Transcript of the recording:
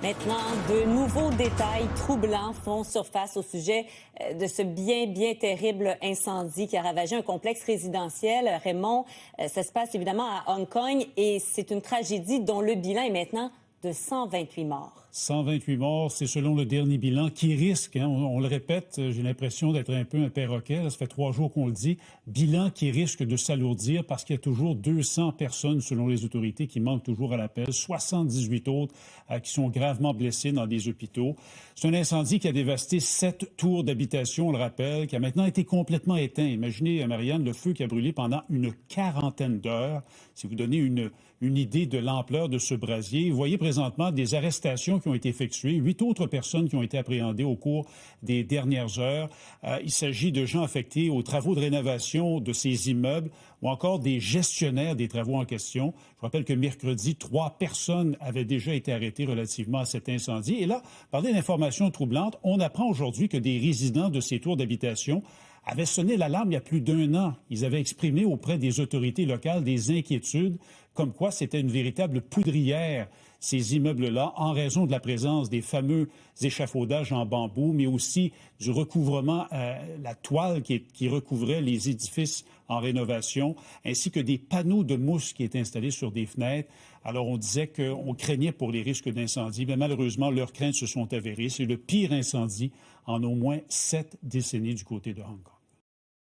Maintenant, de nouveaux détails troublants font surface au sujet de ce bien terrible incendie qui a ravagé un complexe résidentiel. Raymond, ça se passe évidemment à Hong Kong et c'est une tragédie dont le bilan est maintenant de 128 morts. 128 morts, c'est selon le dernier bilan qui risque, on le répète, j'ai l'impression d'être un peu un perroquet, là, ça fait 3 jours qu'on le dit, bilan qui risque de s'alourdir parce qu'il y a toujours 200 personnes, selon les autorités, qui manquent toujours à l'appel, 78 autres qui sont gravement blessés dans des hôpitaux. C'est un incendie qui a dévasté 7 tours d'habitation, on le rappelle, qui a maintenant été complètement éteint. Imaginez, Marianne, le feu qui a brûlé pendant une quarantaine d'heures. Si vous donnez une idée de l'ampleur de ce brasier, vous voyez présentement des arrestations qui ont été effectuées, 8 autres personnes qui ont été appréhendées au cours des dernières heures. Il s'agit de gens affectés aux travaux de rénovation de ces immeubles ou encore des gestionnaires des travaux en question. Je rappelle que mercredi, 3 personnes avaient déjà été arrêtées relativement à cet incendie. Et là, parler d'informations troublantes, on apprend aujourd'hui que des résidents de ces tours d'habitation avaient sonné l'alarme il y a plus d'1 an. Ils avaient exprimé auprès des autorités locales des inquiétudes, comme quoi c'était une véritable poudrière, ces immeubles-là, en raison de la présence des fameux échafaudages en bambou, mais aussi du recouvrement, la toile qui recouvrait les édifices en rénovation, ainsi que des panneaux de mousse qui étaient installés sur des fenêtres. Alors, on disait qu'on craignait pour les risques d'incendie, mais malheureusement, leurs craintes se sont avérées. C'est le pire incendie en au moins 7 décennies du côté de Hong Kong.